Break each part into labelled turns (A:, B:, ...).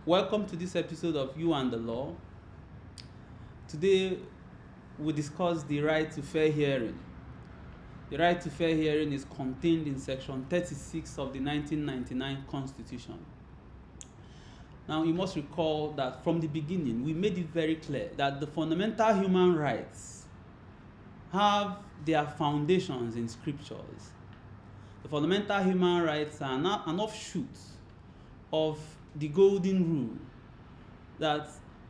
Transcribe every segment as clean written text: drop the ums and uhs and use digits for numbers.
A: Welcome to this episode of You and the Law. Today we discuss the right to fair hearing. The right to fair hearing is contained in section 36 of the 1999 Constitution. Now you must recall that from the beginning we made it very clear that the fundamental human rights have their foundations in scriptures. The fundamental human rights are an offshoot of the golden rule that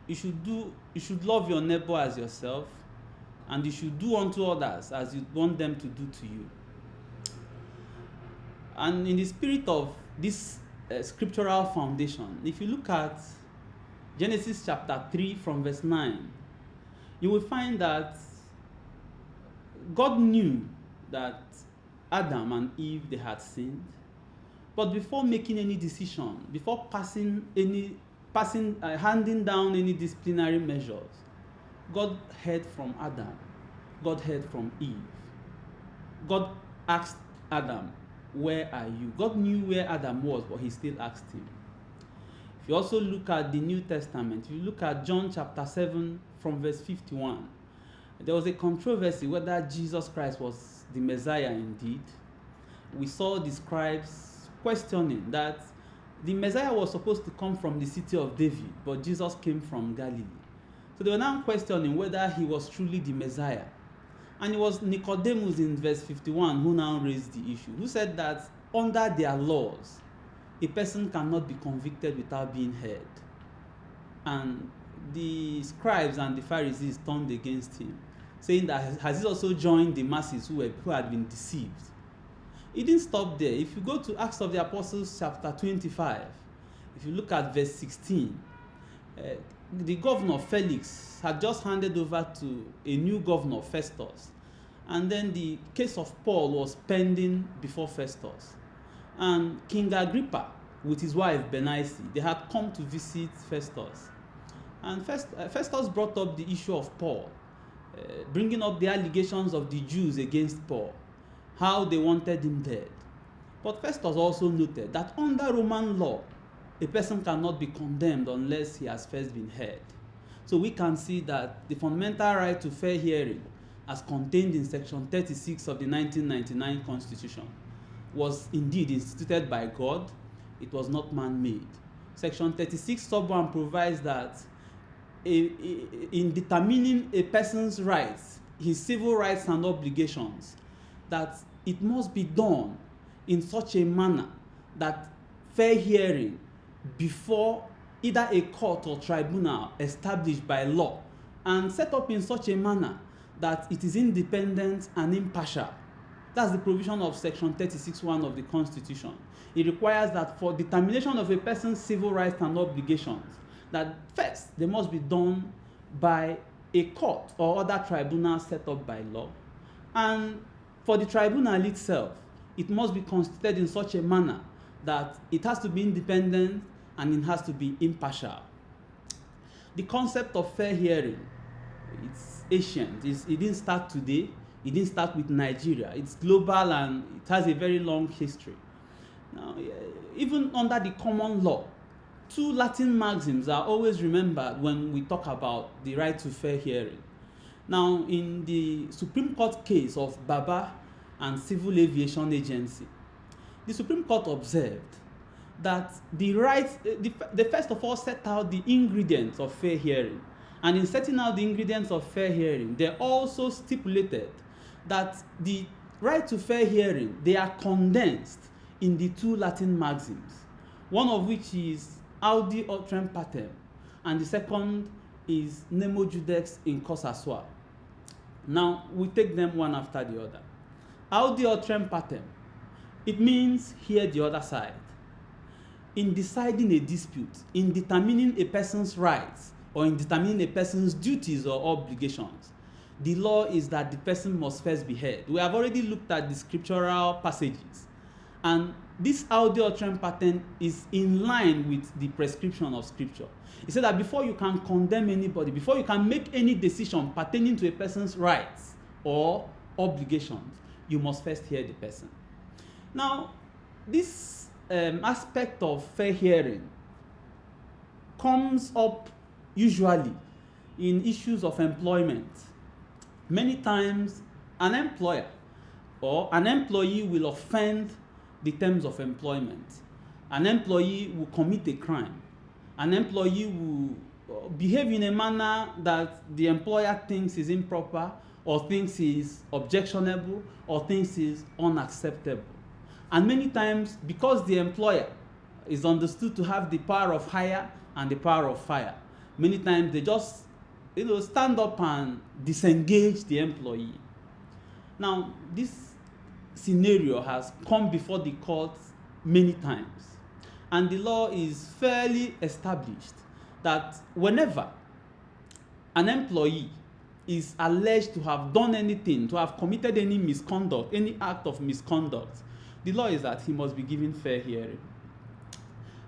A: you should love your neighbor as yourself, and you should do unto others as you want them to do to you. And in the spirit of this scriptural foundation, if you look at Genesis chapter 3 from verse 9, you will find that God knew that Adam and Eve, they had sinned. But before making any decision, before handing down any disciplinary measures, God heard from Adam. God heard from Eve. God asked Adam, "Where are you?" God knew where Adam was, but he still asked him. If you also look at the New Testament, if you look at John chapter 7 from verse 51, there was a controversy whether Jesus Christ was the Messiah indeed. We saw the scribes questioning that the Messiah was supposed to come from the city of David, but Jesus came from Galilee. So they were now questioning whether he was truly the Messiah. And it was Nicodemus in verse 51 who now raised the issue, who said that under their laws, a person cannot be convicted without being heard. And the scribes and the Pharisees turned against him, saying that has he also joined the masses who had been deceived? It didn't stop there. If you go to Acts of the Apostles chapter 25, if you look at verse 16, the governor Felix had just handed over to a new governor, Festus. And then the case of Paul was pending before Festus. And King Agrippa, with his wife Bernice, they had come to visit Festus. And Festus brought up the issue of Paul, bringing up the allegations of the Jews against Paul, how they wanted him dead. But Festus also noted that under Roman law, a person cannot be condemned unless he has first been heard. So we can see that the fundamental right to fair hearing, as contained in section 36 of the 1999 Constitution, was indeed instituted by God. It was not man-made. Section 36 sub 1 provides that in determining a person's rights, his civil rights and obligations, that it must be done in such a manner that fair hearing before either a court or tribunal established by law and set up in such a manner that it is independent and impartial. That's the provision of section 36(1) of the Constitution. It requires that for determination of a person's civil rights and obligations, that first they must be done by a court or other tribunal set up by law, and for the tribunal itself, it must be constituted in such a manner that it has to be independent and it has to be impartial. The concept of fair hearing, it's ancient. It didn't start today. It didn't start with Nigeria. It's global and it has a very long history. Now, even under the common law, two Latin maxims are always remembered when we talk about the right to fair hearing. Now, in the Supreme Court case of Baba and Civil Aviation Agency, the Supreme Court observed that they first of all set out the ingredients of fair hearing. And in setting out the ingredients of fair hearing, they also stipulated that the right to fair hearing, they are condensed in the two Latin maxims, one of which is Audi Utrem Partem, and the second is Nemo Judex in Causa Sua. Now, we take them one after the other. Audi Utrem Partem, it means hear the other side. In deciding a dispute, in determining a person's rights, or in determining a person's duties or obligations, the law is that the person must first be heard. We have already looked at the scriptural passages, and this Audi Utrem Partem is in line with the prescription of scripture. He said that before you can condemn anybody, before you can make any decision pertaining to a person's rights or obligations, you must first hear the person. Now, this aspect of fair hearing comes up usually in issues of employment. Many times, an employer or an employee will offend the terms of employment. An employee will commit a crime. An employee will behave in a manner that the employer thinks is improper, or thinks is objectionable, or thinks is unacceptable. And many times, because the employer is understood to have the power of hire and the power of fire, many times they just stand up and disengage the employee. Now, this scenario has come before the court many times, and the law is fairly established that whenever an employee is alleged to have done anything, to have committed any misconduct, any act of misconduct, the law is that he must be given fair hearing.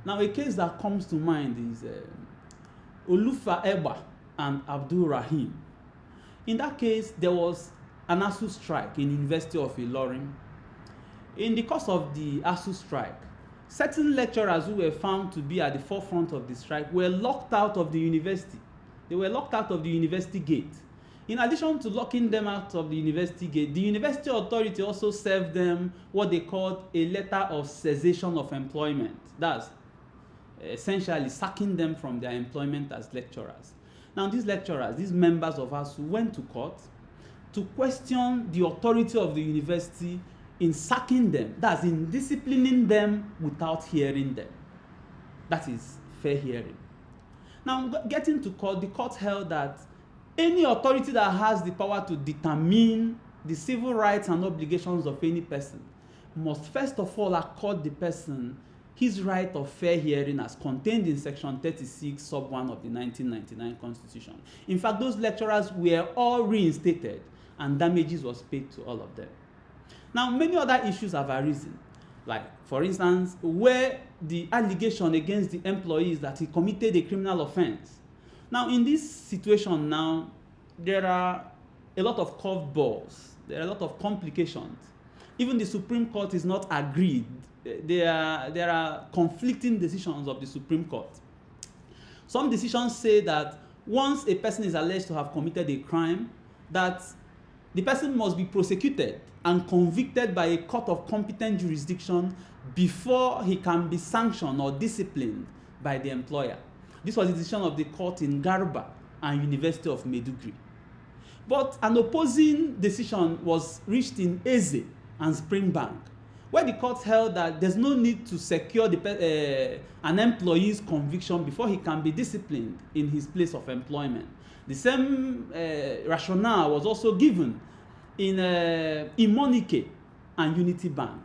A: Now, a case that comes to mind is Olufa Eba and Abdul Rahim. In that case, there was an ASUU strike in the University of Ilorin. In the course of the ASUU strike, certain lecturers who were found to be at the forefront of the strike were locked out of the university. They were locked out of the university gate. In addition to locking them out of the university gate, the university authority also served them what they called a letter of cessation of employment. That's essentially sacking them from their employment as lecturers. Now, these lecturers, these members of ASUU, went to court to question the authority of the university in sacking them, that's in disciplining them without hearing them. That is fair hearing. Now, getting to court, the court held that any authority that has the power to determine the civil rights and obligations of any person must first of all accord the person his right of fair hearing as contained in section 36 sub 1 of the 1999 Constitution. In fact, those lecturers were all reinstated and damages was paid to all of them. Now, many other issues have arisen, like, for instance, where the allegation against the employee is that he committed a criminal offense. Now, in this situation now, there are a lot of curved balls. There are a lot of complications. Even the Supreme Court is not agreed. There are conflicting decisions of the Supreme Court. Some decisions say that once a person is alleged to have committed a crime, that the person must be prosecuted and convicted by a court of competent jurisdiction before he can be sanctioned or disciplined by the employer. This was the decision of the court in Garba and University of Maiduguri. But an opposing decision was reached in Eze and Springbank, where the court held that there's no need to secure an employee's conviction before he can be disciplined in his place of employment. The same rationale was also given in Imonike and Unity Bank.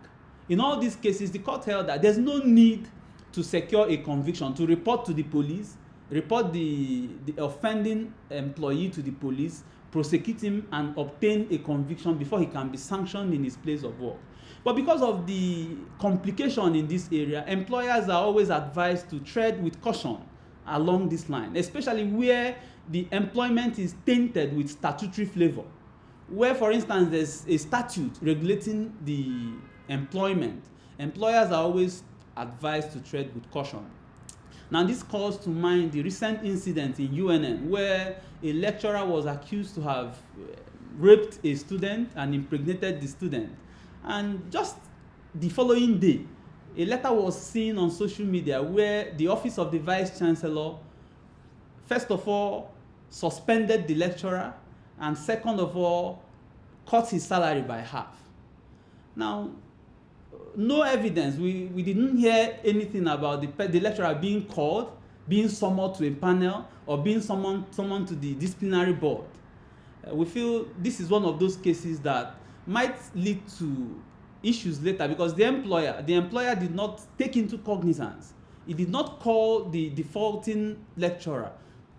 A: In all these cases, the court held that there's no need to secure a conviction, to report to the police, report the offending employee to the police, prosecute him and obtain a conviction before he can be sanctioned in his place of work. But because of the complication in this area, employers are always advised to tread with caution along this line, especially where the employment is tainted with statutory flavor. Where, for instance, there's a statute regulating the employment, employers are always advised to tread with caution. Now, this calls to mind the recent incident in UNN where a lecturer was accused to have raped a student and impregnated the student. And just the following day, a letter was seen on social media where the office of the vice chancellor, first of all, suspended the lecturer, and second of all, cut his salary by half. Now, no evidence, we didn't hear anything about the lecturer being called, being summoned to a panel, or being summoned to the disciplinary board. We feel this is one of those cases that might lead to issues later because the employer did not take into cognizance. He did not call the defaulting lecturer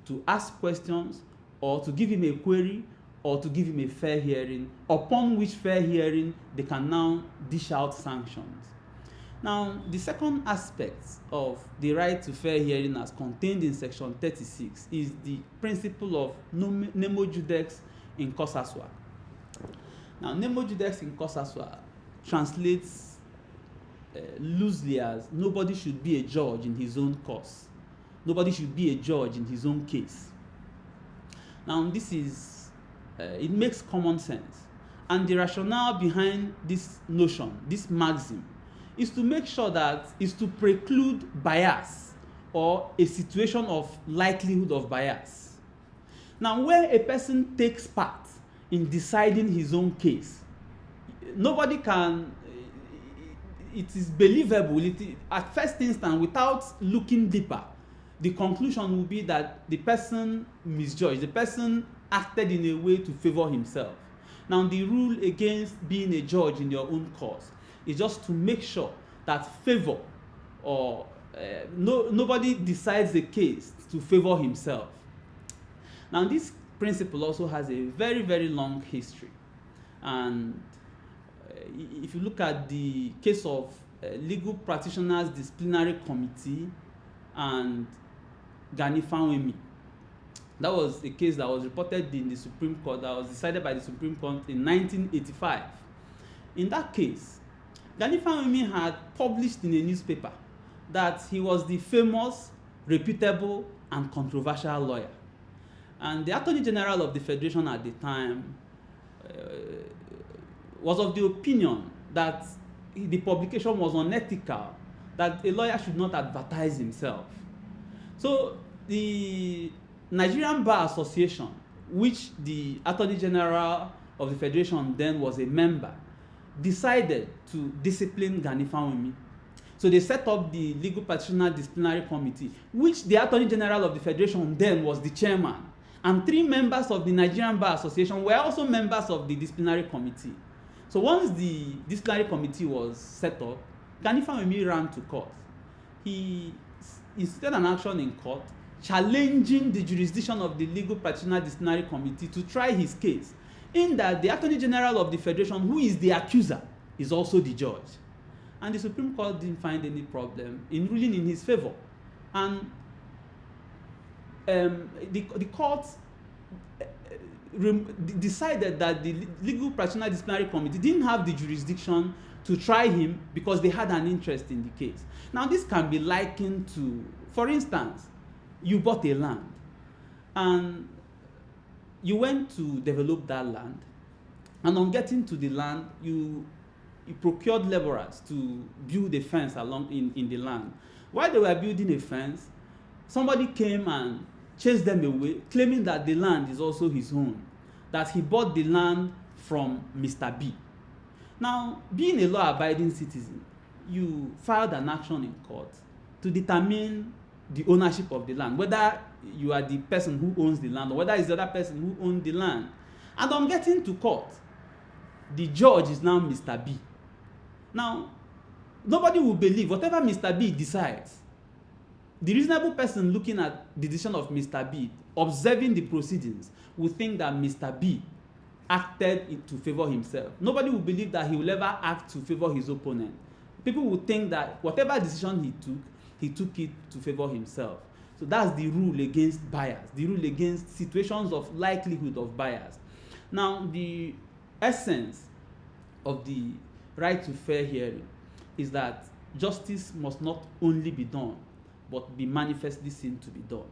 A: to ask questions or to give him a query or to give him a fair hearing, upon which fair hearing they can now dish out sanctions. Now, the second aspect of the right to fair hearing as contained in section 36 is the principle of nemo judex in causa sua. Now, nemo judex in causa sua translates loosely as nobody should be a judge in his own cause. Nobody should be a judge in his own case. Now, this is, it makes common sense. And the rationale behind this notion, this maxim, is to make sure that, is to preclude bias or a situation of likelihood of bias. Now, where a person takes part in deciding his own case, nobody can, it is believable, at first instance, without looking deeper, the conclusion will be that the person misjudged, the person acted in a way to favor himself. Now, the rule against being a judge in your own cause is just to make sure that favor or nobody decides the case to favor himself. Now, this principle also has a very, very long history. And if you look at the case of Legal Practitioners Disciplinary Committee and Gani Fawehinmi, that was a case that was reported in the Supreme Court, that was decided by the Supreme Court in 1985. In that case, Gani Fawehinmi had published in a newspaper that he was the famous, reputable, and controversial lawyer. And the Attorney General of the Federation at the time was of the opinion that the publication was unethical, that a lawyer should not advertise himself. So the Nigerian Bar Association, which the Attorney General of the Federation then was a member, decided to discipline Gani Fawehinmi. So they set up the Legal Practitioner Disciplinary Committee, which the Attorney General of the Federation then was the chairman. And 3 members of the Nigerian Bar Association were also members of the disciplinary committee. So once the disciplinary committee was set up, Gani Fawehinmi ran to court. He instituted an action in court challenging the jurisdiction of the Legal Practitioner Disciplinary Committee to try his case, in that the Attorney General of the Federation, who is the accuser, is also the judge. And the Supreme Court didn't find any problem in ruling in his favor. And the court decided that the Legal Practitioner Disciplinary Committee didn't have the jurisdiction to try him because they had an interest in the case. Now, this can be likened to, for instance, you bought a land and you went to develop that land, and on getting to the land, you procured laborers to build a fence along in the land. While they were building a fence, somebody came and chased them away, claiming that the land is also his own, that he bought the land from Mr. B. Now, being a law-abiding citizen, you filed an action in court to determine the ownership of the land, whether you are the person who owns the land or whether it's the other person who owns the land. And on getting to court, the judge is now Mr. B. Now, nobody will believe whatever Mr. B decides. The reasonable person looking at the decision of Mr. B, observing the proceedings, will think that Mr. B acted to favor himself. Nobody will believe that he will ever act to favor his opponent. People will think that whatever decision he took it to favor himself. So that's the rule against bias, the rule against situations of likelihood of bias. Now, the essence of the right to fair hearing is that justice must not only be done, but be manifestly seen to be done.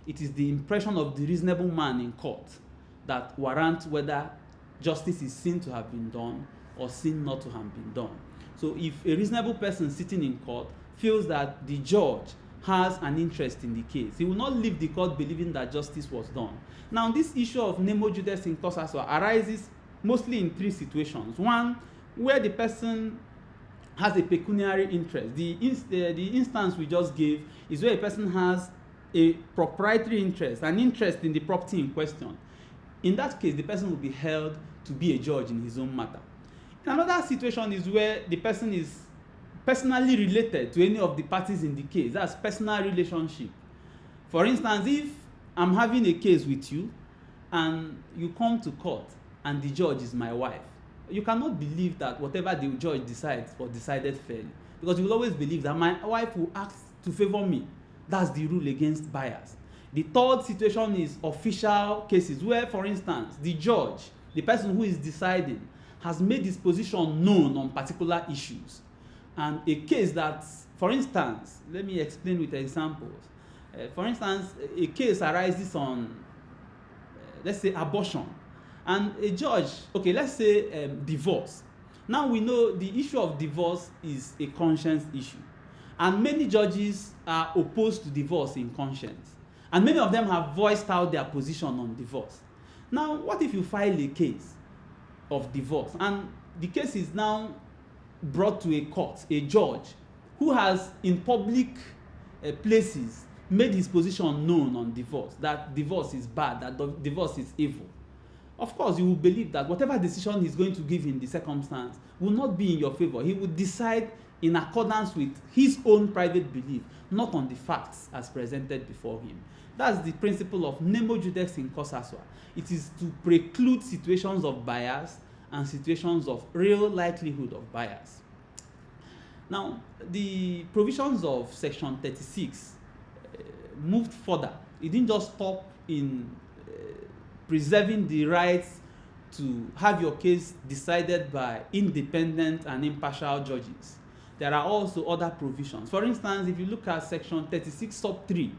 A: It is the impression of the reasonable man in court that warrants whether justice is seen to have been done or seen not to have been done. So if a reasonable person sitting in court feels that the judge has an interest in the case, he will not leave the court believing that justice was done. Now, this issue of nemo juris in causa arises mostly in 3 situations. One, where the person has a pecuniary interest. The instance we just gave is where a person has a proprietary interest, an interest in the property in question. In that case, the person will be held to be a judge in his own matter. Another situation is where the person is personally related to any of the parties in the case. That's personal relationship. For instance, if I'm having a case with you and you come to court and the judge is my wife, you cannot believe that whatever the judge decides was decided fairly, because you will always believe that my wife will act to favor me. That's the rule against bias. The third situation is official cases where, for instance, the judge, the person who is deciding, has made his position known on particular issues. And a case that, for instance, let me explain with examples. For instance, a case arises on, let's say, abortion, and a judge, okay, let's say divorce. Now we know the issue of divorce is a conscience issue, and many judges are opposed to divorce in conscience, and many of them have voiced out their position on divorce. Now, what if you file a case of divorce and the case is now brought to a court, a judge who has in public places made his position known on divorce, that divorce is bad, that divorce is evil? Of course, you will believe that whatever decision he's going to give in the circumstance will not be in your favor. He will decide in accordance with his own private belief, not on the facts as presented before him. That's the principle of nemo judex in causa sua. It is to preclude situations of bias and situations of real likelihood of bias. Now, the provisions of Section 36 moved further. It didn't just stop in preserving the right to have your case decided by independent and impartial judges. There are also other provisions. For instance, if you look at Section 36 sub 3,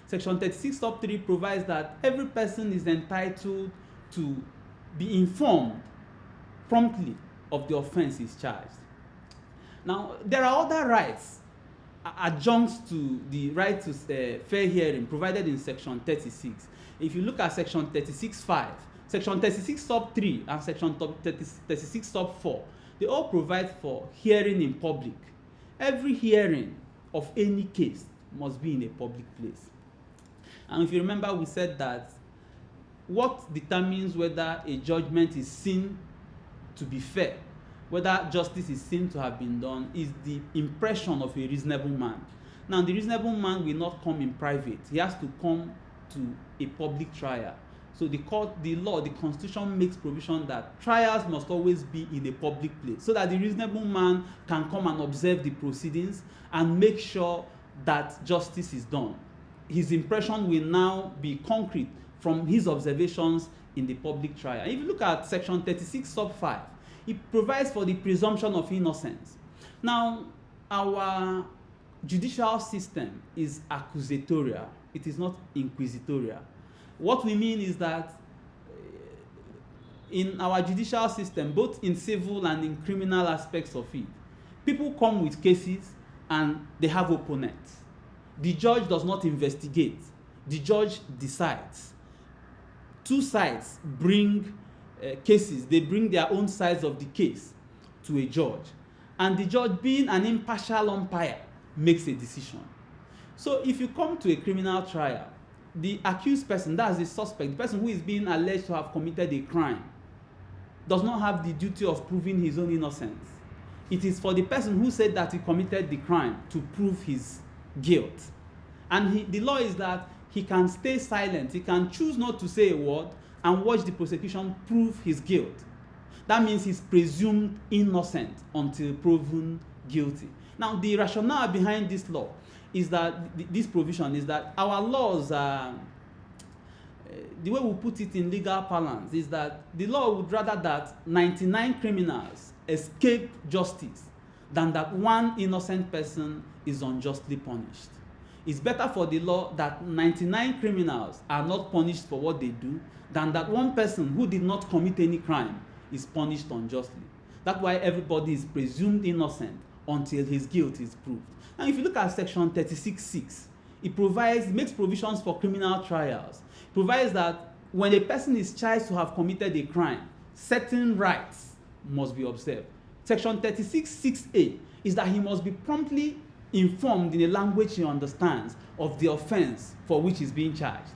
A: Section 36 sub 3 provides that every person is entitled to be informed promptly of the offense is charged. Now, there are other rights adjunct to the right to fair hearing provided in Section 36. If you look at Section 36(5), Section 36 sub 3 and Section 36 sub 4, they all provide for hearing in public. Every hearing of any case must be in a public place. And if you remember, we said that what determines whether a judgment is seen to be fair, whether justice is seen to have been done, is the impression of a reasonable man. Now, the reasonable man will not come in private. He has to come to a public trial. So the court, the law, the constitution makes provision that trials must always be in a public place, so that the reasonable man can come and observe the proceedings and make sure that justice is done. His impression will now be concrete from his observations in the public trial. If you look at Section 36 sub 5, it provides for the presumption of innocence. Now, our judicial system is accusatorial. It is not inquisitorial. What we mean is that in our judicial system, both in civil and in criminal aspects of it, people come with cases and they have opponents. The judge does not investigate. The judge decides. Two sides bring cases. They bring their own sides of the case to a judge. And the judge, being an impartial umpire, makes a decision. So if you come to a criminal trial, the accused person, that's the suspect, the person who is being alleged to have committed a crime, does not have the duty of proving his own innocence. It is for the person who said that he committed the crime to prove his guilt. And the law is that he can stay silent. He can choose not to say a word and watch the prosecution prove his guilt. That means he's presumed innocent until proven guilty. Now, the rationale behind this law is that this provision is that our laws are, the way we put it in legal parlance is that the law would rather that 99 criminals escape justice than that one innocent person is unjustly punished. It's better for the law that 99 criminals are not punished for what they do than that one person who did not commit any crime is punished unjustly. That's why everybody is presumed innocent until his guilt is proved. And if you look at Section 36(6), it makes provisions for criminal trials. It provides that when a person is charged to have committed a crime, certain rights must be observed. Section 36(6)(a) is that he must be promptly informed in a language he understands of the offense for which he's being charged.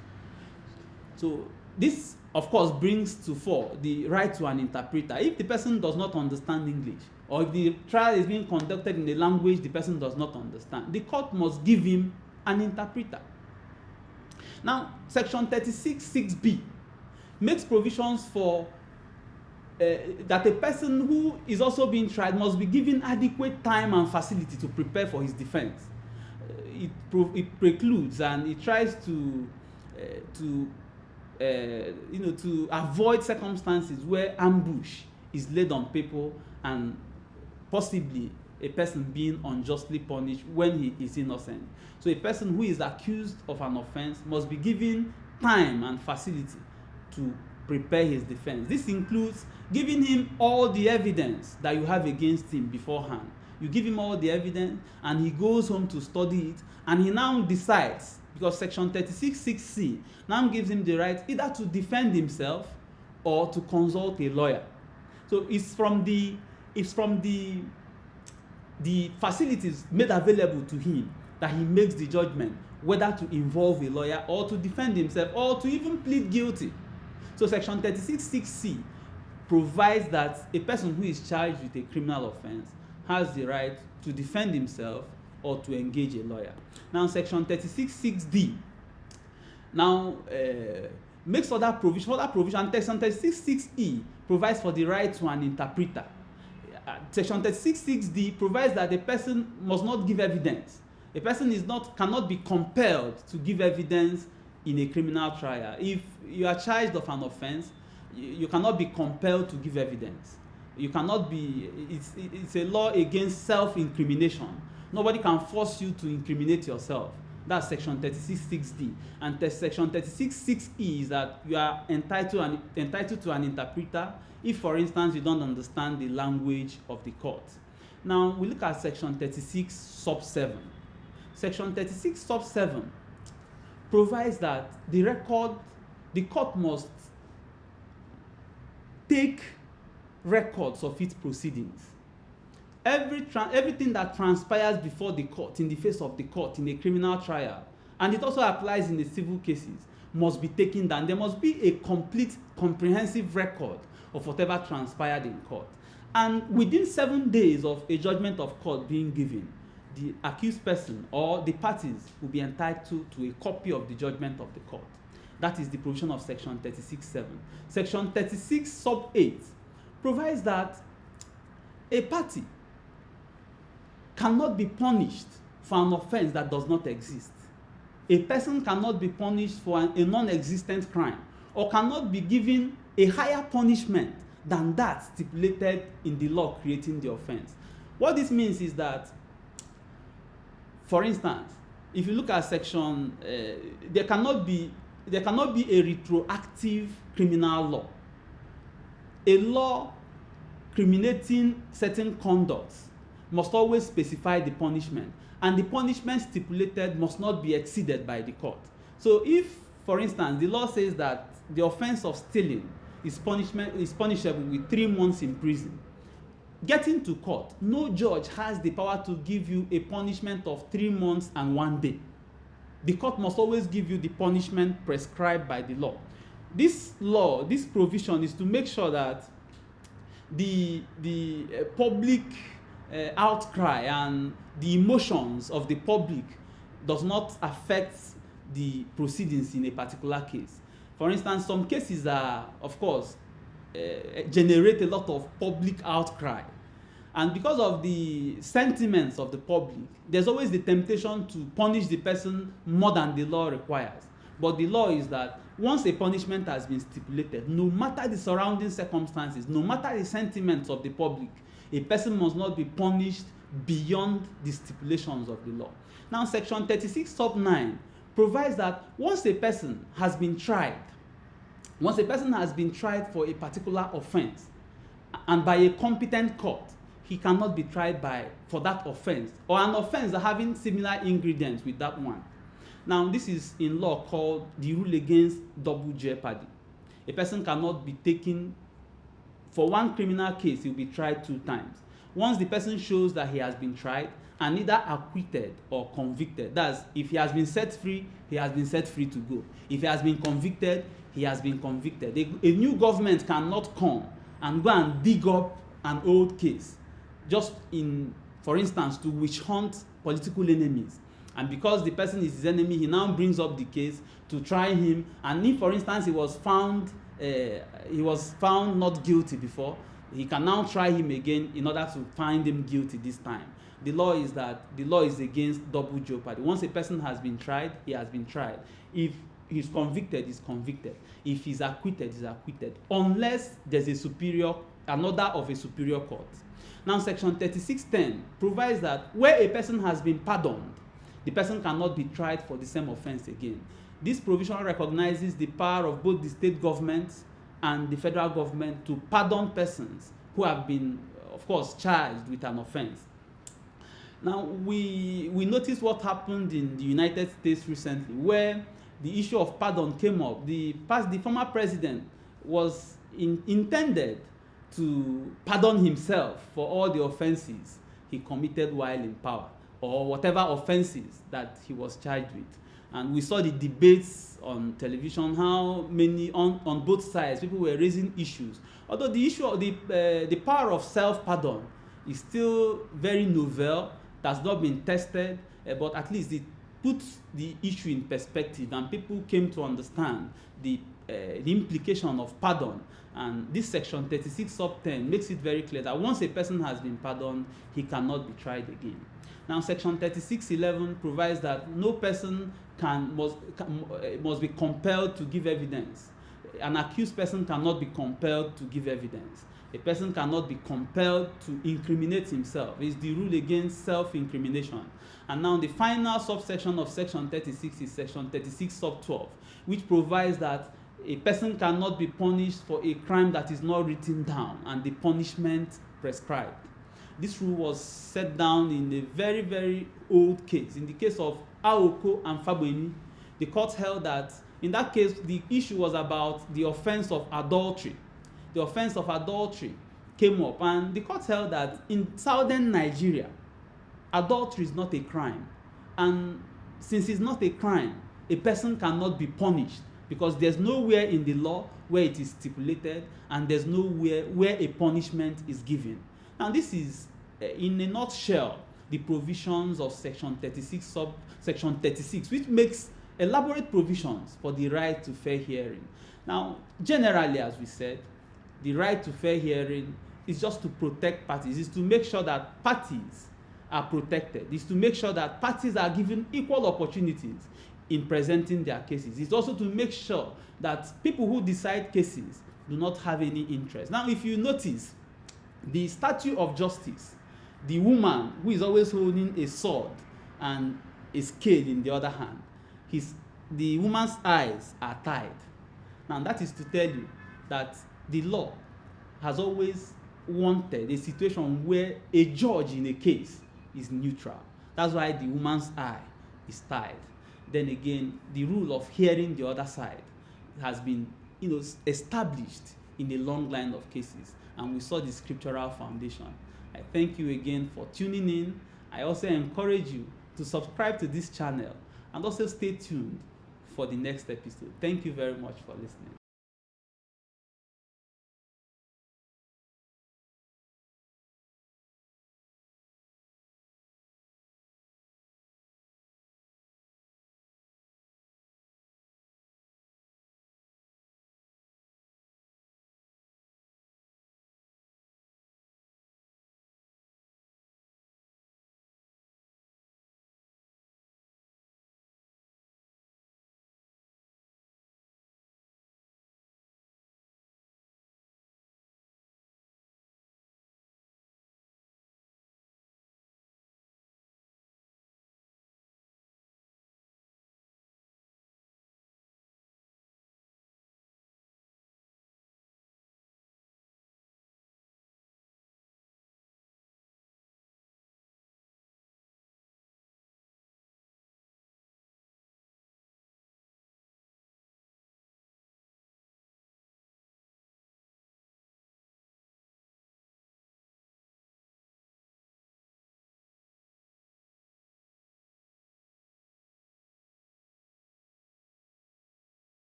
A: So this, of course, brings to fore the right to an interpreter. If the person does not understand English, or if the trial is being conducted in a language the person does not understand, the court must give him an interpreter. Now, Section 36(6)(b) makes provisions for that a person who is also being tried must be given adequate time and facility to prepare for his defense. It precludes and it tries to avoid circumstances where ambush is laid on people and possibly a person being unjustly punished when he is innocent. So a person who is accused of an offense must be given time and facility to prepare his defense. This includes giving him all the evidence that you have against him beforehand. You give him all the evidence and he goes home to study it, and he now decides, because section 36(6)(c) now gives him the right either to defend himself or to consult a lawyer. So it's from the facilities made available to him that he makes the judgment whether to involve a lawyer or to defend himself or to even plead guilty. So section 36(6)(c) provides that a person who is charged with a criminal offense has the right to defend himself or to engage a lawyer. Now section 36(6)(d) now makes further provision. Section 36(6)(e) provides for the right to an interpreter. Section 36(6)(d) provides that a person must not give evidence. A person cannot be compelled to give evidence in a criminal trial. If you are charged of an offense, you cannot be compelled to give evidence. You cannot be. It's a law against self-incrimination. Nobody can force you to incriminate yourself. That's section 36(6)(d). And section 36(6)(e) is that you are entitled to an interpreter if, for instance, you don't understand the language of the court. Now we look at section 36(7). Section 36(7) provides that the court must take records of its proceedings. Everything that transpires before the court, in the face of the court, in a criminal trial, and it also applies in the civil cases, must be taken down. There must be a complete, comprehensive record of whatever transpired in court. And within 7 days of a judgment of court being given, the accused person or the parties will be entitled to a copy of the judgment of the court. That is the provision of section 36(7). Section 36(8) provides that a party cannot be punished for an offense that does not exist. A person cannot be punished for a non-existent crime, or cannot be given a higher punishment than that stipulated in the law creating the offense. What this means is that, for instance, if you look at section, there cannot be a retroactive criminal law. A law criminating certain conducts must always specify the punishment, and the punishment stipulated must not be exceeded by the court. So if, for instance, the law says that the offense of stealing is punishable with 3 months in prison, getting to court, no judge has the power to give you a punishment of 3 months and 1 day. The court must always give you the punishment prescribed by the law. This provision is to make sure that the public outcry and the emotions of the public does not affect the proceedings in a particular case. For instance, some cases are, of course, generate a lot of public outcry. And because of the sentiments of the public, there's always the temptation to punish the person more than the law requires. But the law is that once a punishment has been stipulated, no matter the surrounding circumstances, no matter the sentiments of the public, a person must not be punished beyond the stipulations of the law. Now, section 36(9) provides that once a person has been tried for a particular offense, and by a competent court, he cannot be tried for that offense, or an offense having similar ingredients with that one. Now, this is in law called the rule against double jeopardy. A person cannot be taken for one criminal case. He will be tried 2 times. Once the person shows that he has been tried and either acquitted or convicted, that's if he has been set free, he has been set free to go. If he has been convicted, he has been convicted. A new government cannot come and go and dig up an old case, just for instance, to witch hunt political enemies. And because the person is his enemy, he now brings up the case to try him. And if, for instance, he was found not guilty before, he can now try him again in order to find him guilty this time. The law is against double jeopardy. Once a person has been tried, he has been tried. If he's convicted, he's convicted. If he's acquitted, he's acquitted. Unless there's a superior another of a superior court. Now, Section 3610 provides that where a person has been pardoned, the person cannot be tried for the same offense again. This provision recognizes the power of both the state government and the federal government to pardon persons who have been, of course, charged with an offense. Now, we noticed what happened in the United States recently, where the issue of pardon came up. The former president was intended to pardon himself for all the offenses he committed while in power, or whatever offenses that he was charged with. And we saw the debates on television, how many on both sides people were raising issues. Although the issue of the power of self-pardon is still very novel, that's not been tested, but at least it puts the issue in perspective, and people came to understand the implication of pardon. And this section 36 sub 10 makes it very clear that once a person has been pardoned, he cannot be tried again. Now, section 3611 provides that no person must be compelled to give evidence. An accused person cannot be compelled to give evidence. A person cannot be compelled to incriminate himself. It's the rule against self-incrimination. And now the final subsection of section 36 is section 36 sub 12, which provides that a person cannot be punished for a crime that is not written down and the punishment prescribed. This rule was set down in a very, very old case. In the case of Aoko and Fagbemi, the court held that in that case the issue was about the offense of adultery. The offense of adultery came up, and the court held that in southern Nigeria, adultery is not a crime. And since it's not a crime, a person cannot be punished, because there's nowhere in the law where it is stipulated, and there's nowhere where a punishment is given. Now, this is, in a nutshell, the provisions of section 36 sub section 36, which makes elaborate provisions for the right to fair hearing. Now, generally, as we said, the right to fair hearing is just to protect parties, is to make sure that parties are protected, is to make sure that parties are given equal opportunities in presenting their cases. It's also to make sure that people who decide cases do not have any interest. Now, if you notice, the statue of justice, the woman who is always holding a sword and a scale in the other hand, the woman's eyes are tied. Now, that is to tell you that the law has always wanted a situation where a judge in a case is neutral. That's why the woman's eye is tied. Then again, the rule of hearing the other side has been, established in a long line of cases, and we saw the scriptural foundation. I thank you again for tuning in. I also encourage you to subscribe to this channel and also stay tuned for the next episode. Thank you very much for listening.